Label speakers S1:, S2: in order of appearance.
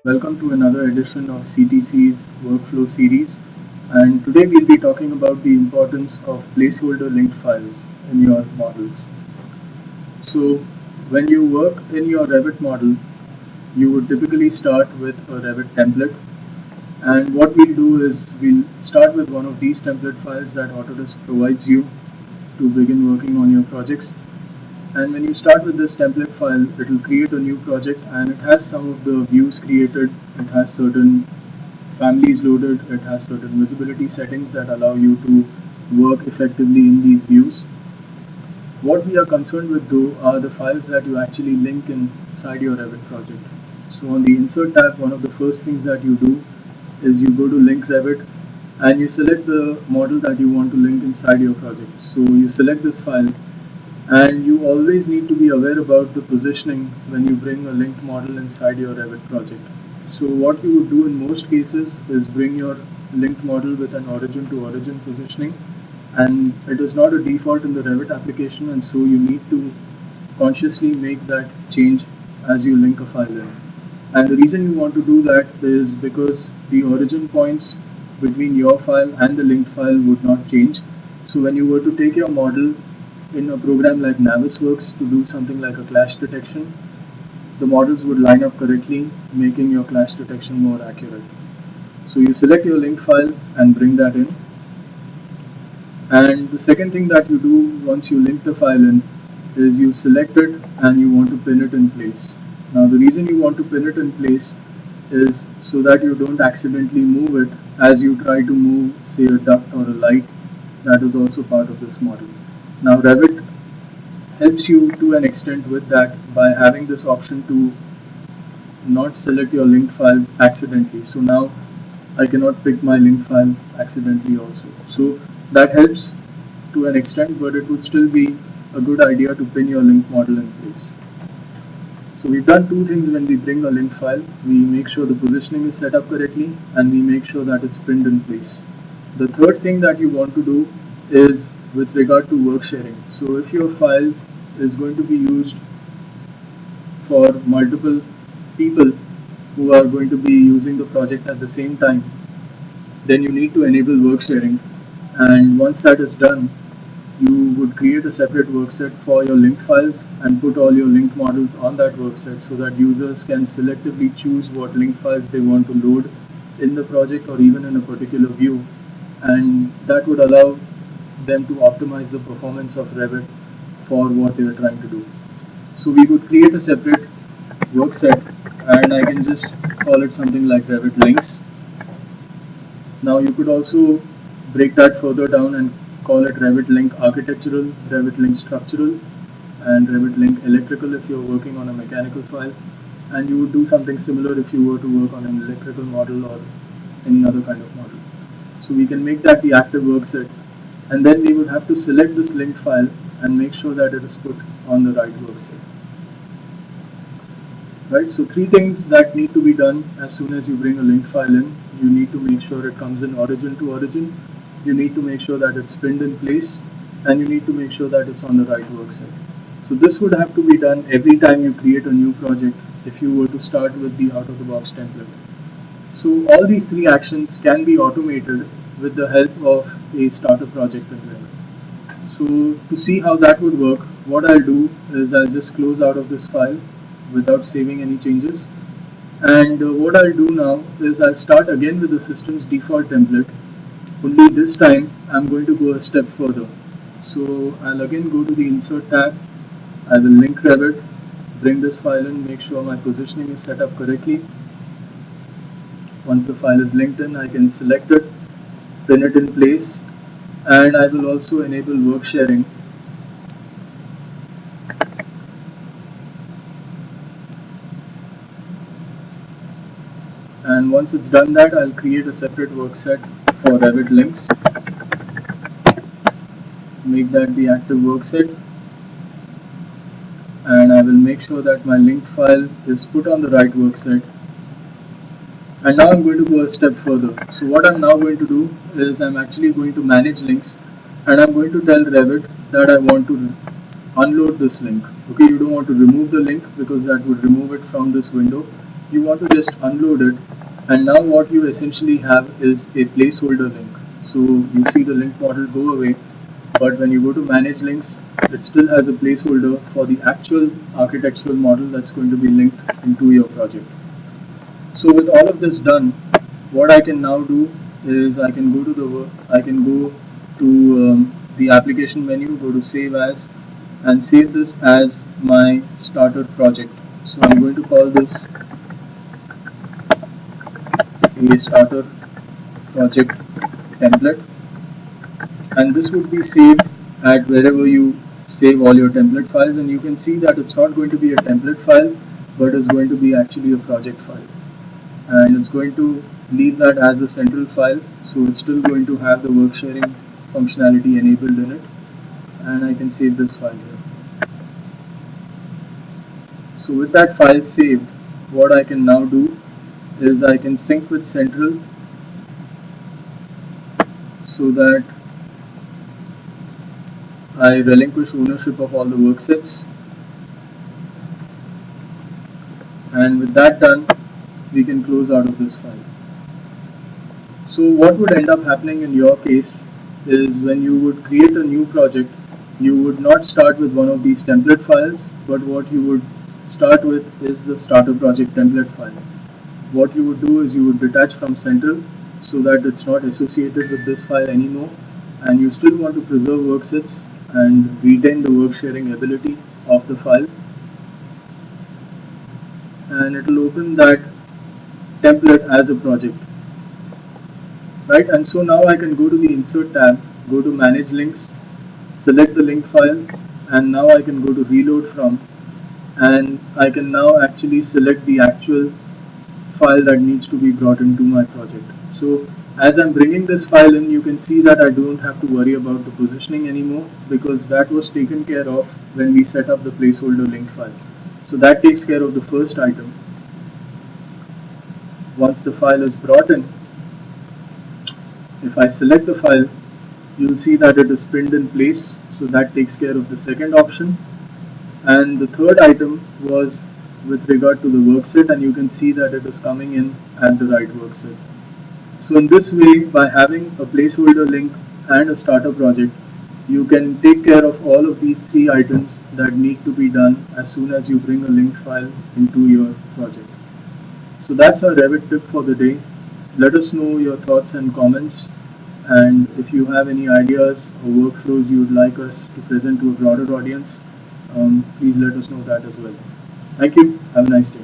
S1: Welcome to another edition of CTC's workflow series. And today we'll be talking about the importance of placeholder linked files in your models. So, when you work in your Revit model, you would typically start with a Revit template. And what we'll do is we'll start with one of these template files that Autodesk provides you to begin working on your projects. And when you start with this template file, it will create a new project and it has some of the views created. It has certain families loaded. It has certain visibility settings that allow you to work effectively in these views. What we are concerned with though are the files that you actually link inside your Revit project. So on the Insert tab, one of the first things that you do is you go to Link Revit and you select the model that you want to link inside your project. So you select this file, and you always need to be aware about the positioning when you bring a linked model inside your Revit project. So what you would do in most cases is bring your linked model with an origin to origin positioning, and it is not a default in the Revit application, and so you need to consciously make that change as you link a file in. And the reason you want to do that is because the origin points between your file and the linked file would not change. So when you were to take your model in a program like Navisworks to do something like a clash detection, the models would line up correctly, making your clash detection more accurate. So you select your link file and bring that in. And the second thing that you do once you link the file in is you select it and you want to pin it in place. Now the reason you want to pin it in place is so that you don't accidentally move it as you try to move, say, a duct or a light that is also part of this model. Now Revit helps you to an extent with that by having this option to not select your linked files accidentally. So now I cannot pick my linked file accidentally also. So that helps to an extent, but it would still be a good idea to pin your linked model in place. So we've done two things when we bring a linked file. We make sure the positioning is set up correctly and we make sure that it's pinned in place. The third thing that you want to do is with regard to work sharing. So if your file is going to be used for multiple people who are going to be using the project at the same time, then you need to enable work sharing. And once that is done, you would create a separate work set for your linked files and put all your linked models on that work set so that users can selectively choose what linked files they want to load in the project or even in a particular view. And that would allow them to optimize the performance of Revit for what they are trying to do. So we would create a separate work set and I can just call it something like Revit links. Now you could also break that further down and call it Revit link architectural, Revit link structural, and Revit link electrical if you're working on a mechanical file. And you would do something similar if you were to work on an electrical model or any other kind of model. So we can make that the active work set, and then we would have to select this linked file and make sure that it is put on the right work set. Right, so three things that need to be done as soon as you bring a link file in. You need to make sure it comes in origin to origin. You need to make sure that it's pinned in place, and you need to make sure that it's on the right work set. So this would have to be done every time you create a new project if you were to start with the out-of-the-box template. So all these three actions can be automated with the help of a starter project in Revit. So to see how that would work, what I'll do is I'll just close out of this file without saving any changes. And what I'll do now is I'll start again with the system's default template, only this time I'm going to go a step further. So I'll again go to the Insert tab, I will link Revit, bring this file in, make sure my positioning is set up correctly. Once the file is linked in, I can select it, pin it in place, and I will also enable work sharing. And once it's done that, I'll create a separate work set for Revit links. Make that the active work set. And I will make sure that my linked file is put on the right work set. And now I'm going to go a step further. So what I'm now going to do is I'm actually going to manage links, and I'm going to tell Revit that I want to unload this link. Okay, you don't want to remove the link because that would remove it from this window. you want to just unload it, and now what you essentially have is a placeholder link. So you see the link model go away, but when you go to manage links, it still has a placeholder for the actual architectural model that's going to be linked into your project. So with all of this done, what I can now do is I can go to the application menu, go to save as, and save this as my starter project. So I'm going to call this a starter project template, and this would be saved at wherever you save all your template files, and you can see that it's not going to be a template file, but is going to be actually a project file, and it's going to leave that as a central file, so it's still going to have the work sharing functionality enabled in it, and I can save this file here. So with that file saved, what I can now do is I can sync with central so that I relinquish ownership of all the work sets, and with that done, we can close out of this file. So what would end up happening in your case is when you would create a new project, you would not start with one of these template files, but what you would start with is the starter project template file. What you would do is you would detach from central so that it's not associated with this file anymore, and you still want to preserve worksets and retain the work sharing ability of the file, and it will open that template as a project, right? And so now I can go to the insert tab, go to manage links, select the link file, and now I can go to reload from, and I can now actually select the actual file that needs to be brought into my project. So as I'm bringing this file in, you can see that I don't have to worry about the positioning anymore, because that was taken care of when we set up the placeholder link file. So that takes care of the first item. Once the file is brought in, if I select the file, you'll see that it is pinned in place, so that takes care of the second option. And the third item was with regard to the work set, and you can see that it is coming in at the right work set. So in this way, by having a placeholder link and a starter project, you can take care of all of these three items that need to be done as soon as you bring a linked file into your project. So that's our Revit tip for the day. Let us know your thoughts and comments, and if you have any ideas or workflows you would like us to present to a broader audience, please let us know that as well. Thank you. Have a nice day.